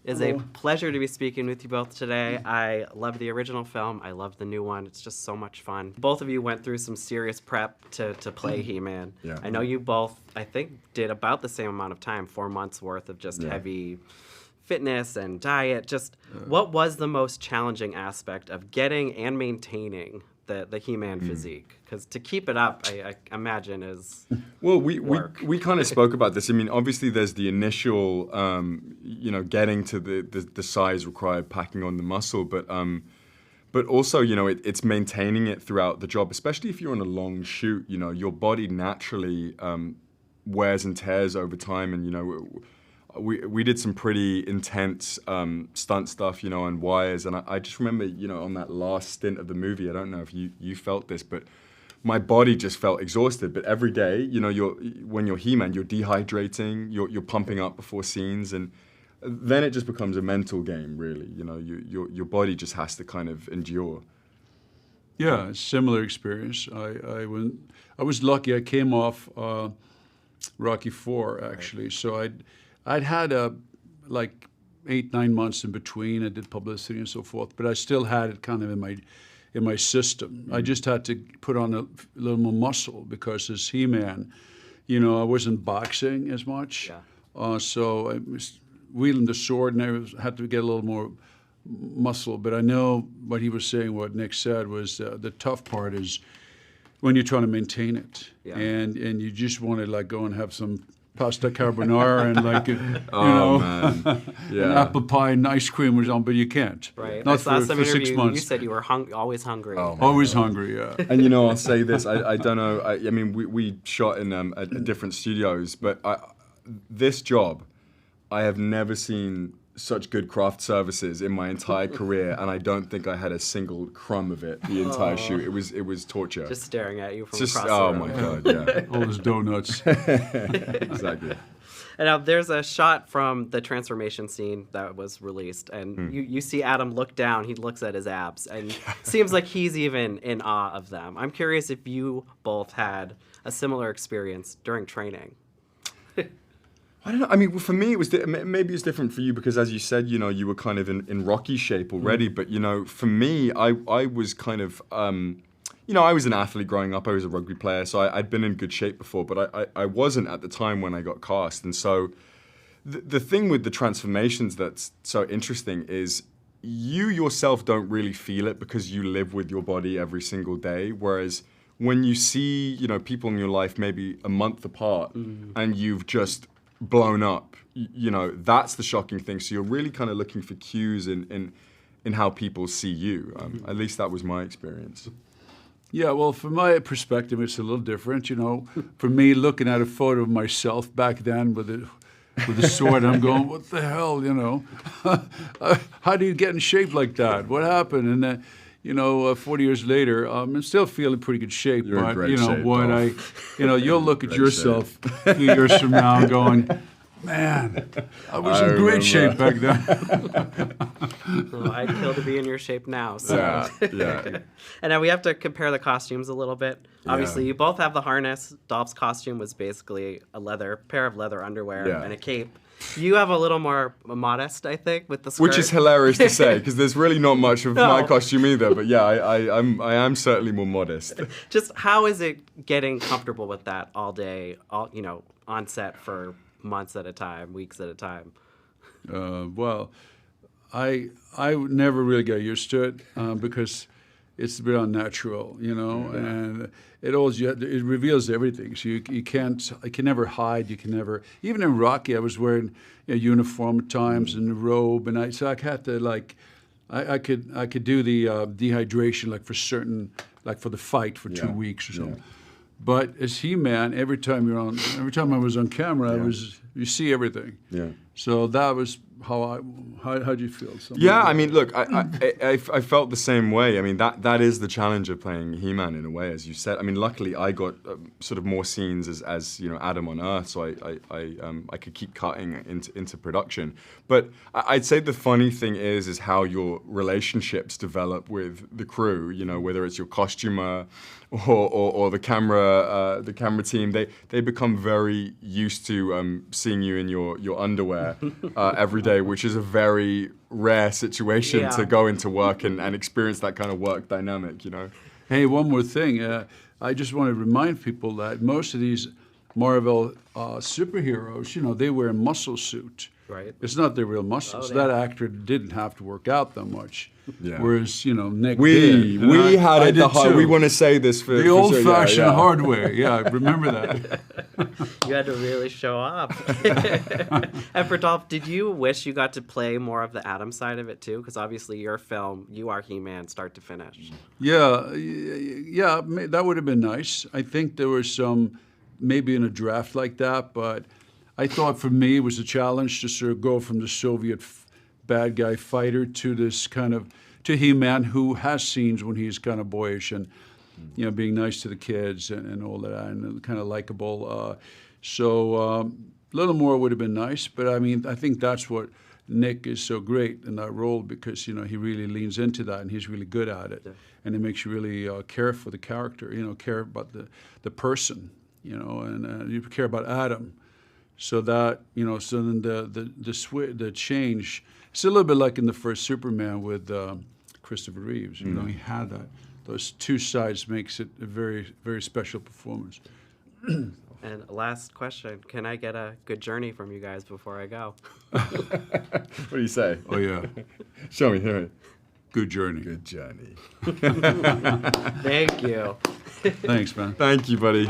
is a pleasure to be speaking with you both today. I love the original film. I love the new one. It's just so much fun. Both of you went through some serious prep to play He-Man. Yeah. I know you both, I think, did about the same amount of time, 4 months worth of just heavy fitness and diet. Just what was the most challenging aspect of getting and maintaining the He-Man physique? Because to keep it up, I imagine is well, we kind of spoke about this. I mean, obviously there's the initial, getting to the size required, packing on the muscle, but also, it's maintaining it throughout the job, especially if you're on a long shoot. Your body naturally wears and tears over time, and we did some pretty intense stunt stuff, on wires, and I just remember, on that last stint of the movie, I don't know if you felt this, but my body just felt exhausted. But every day, when you're He-Man, you're dehydrating, you're pumping up before scenes, and then it just becomes a mental game, really. Your body just has to kind of endure. Yeah, similar experience. I was lucky. I came off Rocky IV, actually, so I'd had like 8-9 months in between. I did publicity and so forth, but I still had it kind of in my system. I just had to put on a little more muscle because as He-Man, I wasn't boxing as much. Yeah. So I was wielding the sword, and I had to get a little more muscle. But I know what he was saying, what Nick said, was the tough part is when you're trying to maintain it, and you just want to go and have some pasta carbonara and an apple pie and ice cream or something, but you can't. Right. Not I saw some for 6 interview, months. you said you were always hungry. Oh, always hungry, yeah. And I'll say this, I don't know, I mean, we shot in at different studios, but this job, I have never seen such good craft services in my entire career, and I don't think I had a single crumb of it the entire shoot. It was torture. Just staring at you from Just, across the oh room. my God, yeah. All those donuts. Exactly. And now there's a shot from the transformation scene that was released, and you see Adam look down. He looks at his abs, and seems like he's even in awe of them. I'm curious if you both had a similar experience during training. I don't know. I mean, for me, it was maybe it's different for you because, as you said, you were kind of in Rocky shape already. But for me, I was kind of, I was an athlete growing up. I was a rugby player, so I'd been in good shape before. But I wasn't at the time when I got cast. And so, the thing with the transformations that's so interesting is you yourself don't really feel it because you live with your body every single day. Whereas when you see, people in your life maybe a month apart, and you've just blown up, that's the shocking thing. So you're really kind of looking for cues in how people see you. At least that was my experience. Yeah, well, from my perspective, it's a little different. For me, looking at a photo of myself back then with a sword, I'm going, what the hell, how do you get in shape like that? What happened? And 40 years later, I'm still feeling pretty good shape. You're but in great shape, you'll look at yourself a few years from now going, man, I was in great shape back then. Well, I'd kill to be in your shape now. So. Yeah. And now we have to compare the costumes a little bit. Obviously, you both have the harness. Dolph's costume was basically a pair of leather underwear and a cape. You have a little more modest, I think, with the skirt. Which is hilarious to say, because there's really not much of my costume either. But yeah, I am certainly more modest. Just how is it getting comfortable with that all day, on set for months at a time, weeks at a time? Well, I would never really get used to it because it's a bit unnatural, and it reveals everything. So I can never hide. You can never, even in Rocky, I was wearing a uniform at times and a robe, and so I had to I could do the dehydration for the fight for 2 weeks or something. But as He-Man, every time I was on camera, you see everything. Yeah. So that was how do you feel? Yeah, I mean, look, I felt the same way. I mean, that is the challenge of playing He-Man in a way, as you said. I mean, luckily I got sort of more scenes as Adam on Earth, so I could keep cutting into production. But I'd say the funny thing is how your relationships develop with the crew. Whether it's your costumer or the camera team, they become very used to seeing you in your underwear every day. day, which is a very rare situation Yeah. to go into work and experience that kind of work dynamic, you know. Hey, one more thing. I just want to remind people that most of these Marvel superheroes, you know, they wear a muscle suit. Right. It's not their real muscles. Oh, That actor didn't have to work out that much. Yeah. Whereas, you know, Nick We did. And had I it the did hard. too. We want to say this for The for sure, old-fashioned yeah. hard way. Yeah, remember that. You had to really show up. And for Dolph, did you wish you got to play more of the Adam side of it too? Because obviously your film, you are He-Man start to finish. Yeah, that would have been nice. I think there was some, maybe in a draft like that, but I thought for me it was a challenge to sort of go from the Soviet bad guy fighter to this kind of, to He-Man, who has scenes when he's kind of boyish and, you know, being nice to the kids and all that, and kind of likable. So a little more would have been nice, but I mean, I think that's what Nick is so great in that role, because, you know, he really leans into that and he's really good at it. Yeah. And it makes you really care for the character, you know, care about the person, you know, and you care about Adam. So that, you know, so then the change, it's a little bit like in the first Superman with Christopher Reeves. You know, he had that. Those two sides makes it a very, very special performance. And last question, can I get a good journey from you guys before I go? What do you say? Oh, yeah. Show me, hear it. Good journey. Good journey. Thank you. Thanks, man. Thank you, buddy.